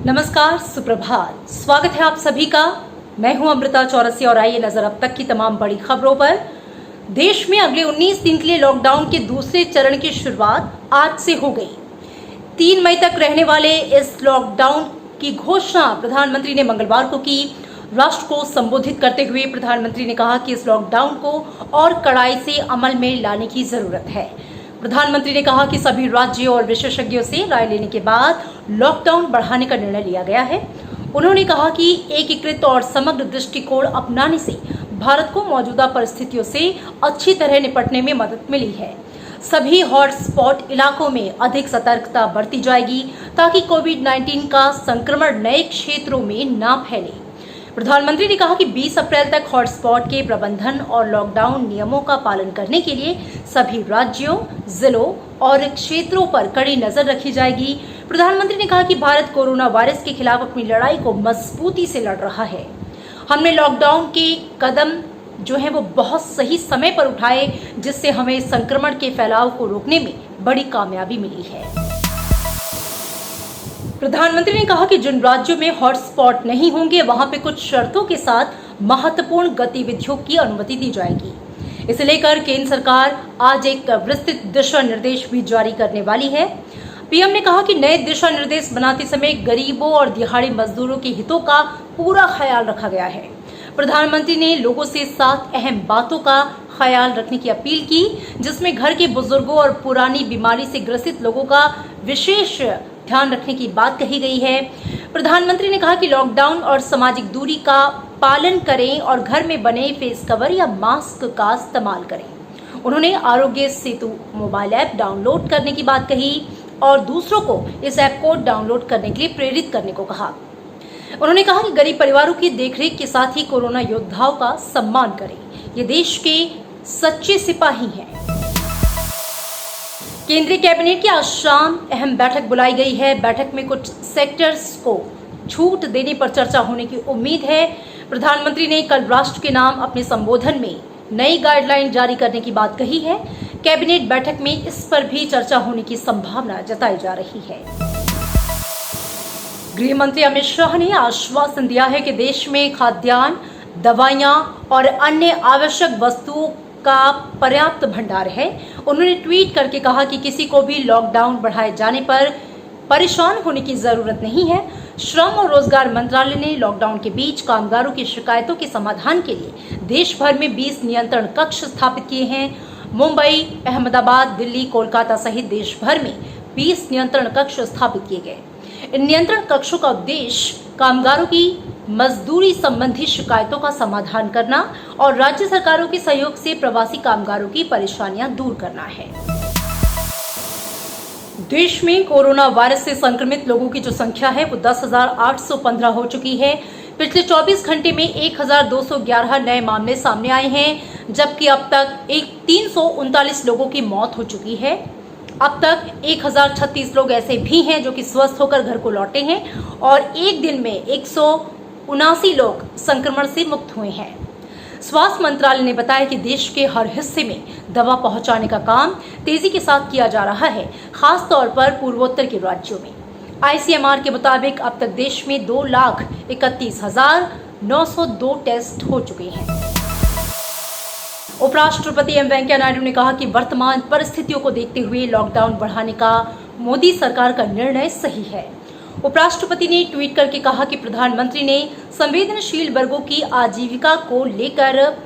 नमस्कार, सुप्रभात। स्वागत है आप सभी का। मैं हूं अमृता चौरसिया और आइए नजर अब तक की तमाम बड़ी खबरों पर। देश में अगले 19 दिन के लिए लॉकडाउन के दूसरे चरण की शुरुआत आज से हो गई। 3 मई तक रहने वाले इस लॉकडाउन की घोषणा प्रधानमंत्री ने मंगलवार को की। राष्ट्र को संबोधित करते हुए प्रधानमंत्री ने कहा कि इस लॉकडाउन को और कड़ाई से अमल में लाने की जरूरत है। प्रधानमंत्री ने कहा कि सभी राज्यों और विशेषज्ञों से राय लेने के बाद लॉकडाउन बढ़ाने का निर्णय लिया गया है। उन्होंने कहा कि एकीकृत और समग्र दृष्टिकोण अपनाने से भारत को मौजूदा परिस्थितियों से अच्छी तरह निपटने में मदद मिली है। सभी हॉटस्पॉट इलाकों में अधिक सतर्कता बरती जाएगी ताकि कोविड-19 का संक्रमण नए क्षेत्रों में न फैले। प्रधानमंत्री ने कहा कि 20 अप्रैल तक हॉटस्पॉट के प्रबंधन और लॉकडाउन नियमों का पालन करने के लिए सभी राज्यों, जिलों और क्षेत्रों पर कड़ी नजर रखी जाएगी। प्रधानमंत्री ने कहा कि भारत कोरोना वायरस के खिलाफ अपनी लड़ाई को मजबूती से लड़ रहा है। हमने लॉकडाउन के कदम जो है वो बहुत सही समय पर उठाए, जिससे हमें संक्रमण के फैलाव को रोकने में बड़ी कामयाबी मिली है। प्रधानमंत्री ने कहा कि जिन राज्यों में हॉटस्पॉट नहीं होंगे वहां पे कुछ शर्तों के साथ महत्वपूर्ण गतिविधियों की अनुमति दी जाएगी। इसे लेकर केंद्र सरकार आज एक विस्तृत दिशा निर्देश भी जारी करने वाली है। पीएम ने कहा कि नए दिशा निर्देश बनाते समय गरीबों और दिहाड़ी मजदूरों के हितों का पूरा ख्याल रखा गया है। प्रधानमंत्री ने लोगों से 7 अहम बातों का ख्याल रखने की अपील की, जिसमें घर के बुजुर्गों और पुरानी बीमारी से ग्रसित लोगों का विशेष ध्यान रखने की बात कही गई है। प्रधानमंत्री ने कहा कि लॉकडाउन और सामाजिक दूरी का पालन करें और घर में बने फेस कवर या मास्क का इस्तेमाल करें। उन्होंने Aarogya Setu mobile app download करने की बात कही और दूसरों को इस ऐप को डाउनलोड करने के लिए प्रेरित करने को कहा। उन्होंने कहा कि गरीब परिवारों की देखरेख के साथ ही कोरोना योद्धाओं का सम्मान करें। ये देश के सच्चे सिपाही हैं। केंद्रीय कैबिनेट की आज शाम अहम बैठक बुलाई गई है। बैठक में कुछ सेक्टर्स को छूट देने पर चर्चा होने की उम्मीद है। प्रधानमंत्री ने कल राष्ट्र के नाम अपने संबोधन में नई गाइडलाइन जारी करने की बात कही है। कैबिनेट बैठक में इस पर भी चर्चा होने की संभावना जताई जा रही है। गृह मंत्री अमित शाह ने आश्वासन दिया है कि देश में खाद्यान्न, दवाइयां और अन्य आवश्यक वस्तुओं का पर्याप्त भंडार है। उन्होंने ट्वीट करके कहा कि किसी को भी लॉकडाउन बढ़ाए जाने पर परेशान होने की जरूरत नहीं है। श्रम और रोजगार मंत्रालय ने लॉकडाउन के बीच कामगारों की शिकायतों के समाधान के लिए देश भर में 20 नियंत्रण कक्ष स्थापित किए हैं। मुंबई, अहमदाबाद, दिल्ली, कोलकाता सहित देश भर में 20 नियंत्रण कक्ष स्थापित किए गए। इन नियंत्रण कक्षों का उद्देश्य कामगारों की मजदूरी संबंधी शिकायतों का समाधान करना और राज्य सरकारों के सहयोग से प्रवासी कामगारों की परेशानियां दूर करना है। देश में कोरोना वायरस से संक्रमित लोगों की जो संख्या है वो 10,815 हो चुकी है। पिछले 24 घंटे में 1,211 नए मामले सामने आए हैं, जबकि अब तक 339 लोगों की मौत हो चुकी है। अब तक 1,036 लोग ऐसे भी हैं जो कि स्वस्थ होकर घर को लौटे हैं और एक दिन में 179 लोग संक्रमण से मुक्त हुए हैं। स्वास्थ्य मंत्रालय ने बताया कि देश के हर हिस्से में दवा पहुंचाने का काम तेजी के साथ किया जा रहा है, खास तौर पर पूर्वोत्तर के राज्यों में। आईसीएमआर के मुताबिक अब तक देश में 2,31,902 टेस्ट हो चुके हैं। उपराष्ट्रपति एम वेंकैया नायडू ने कहा कि वर्तमान परिस्थितियों को देखते हुए लॉकडाउन बढ़ाने का मोदी सरकार का निर्णय सही है। उपराष्ट्रपति ने ट्वीट करके कहा कि प्रधानमंत्री ने संवेदनशील वर्गों की आजीविका को लेकर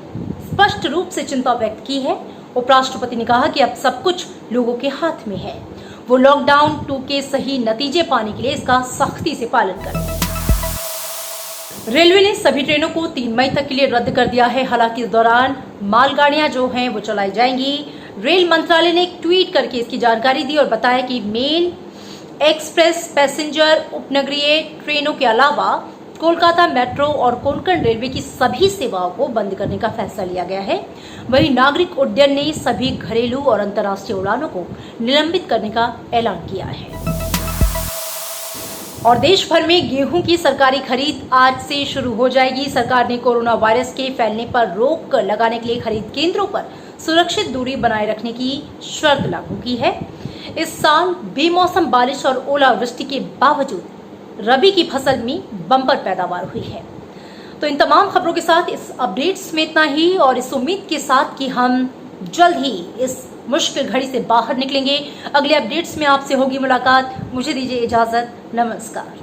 स्पष्ट रूप से चिंता व्यक्त की है। उपराष्ट्रपति ने कहा कि अब सब कुछ लोगों के हाथ में है। वो लॉकडाउन 2 के सही नतीजे पाने के लिए इसका सख्ती से पालन करें। रेलवे ने सभी ट्रेनों को 3 मई तक के लिए रद्द कर दिया है। हालांकि इस दौरान मालगाड़ियां जो हैं वो चलाई जाएंगी। रेल मंत्रालय ने एक ट्वीट करके इसकी जानकारी दी और बताया कि मेल, एक्सप्रेस, पैसेंजर, उपनगरीय ट्रेनों के अलावा कोलकाता मेट्रो और कोंकण रेलवे की सभी सेवाओं को बंद करने का फैसला लिया गया है। वहीं नागरिक उड्डयन ने सभी घरेलू और अंतर्राष्ट्रीय उड़ानों को निलंबित करने का ऐलान किया है। और देश भर में गेहूं की सरकारी खरीद आज से शुरू हो जाएगी। सरकार ने कोरोना वायरस के फैलने पर रोक लगाने के लिए खरीद केंद्रों पर सुरक्षित दूरी बनाए रखने की शर्त लागू की है। इस साल बेमौसम बारिश और ओलावृष्टि के बावजूद रबी की फसल में बम्पर पैदावार हुई है। तो इन तमाम खबरों के साथ इस अपडेट्स में इतना ही, और इस उम्मीद के साथ कि हम जल्द ही इस मुश्किल घड़ी से बाहर निकलेंगे। अगले अपडेट्स में आपसे होगी मुलाकात। मुझे दीजिए इजाजत। नमस्कार।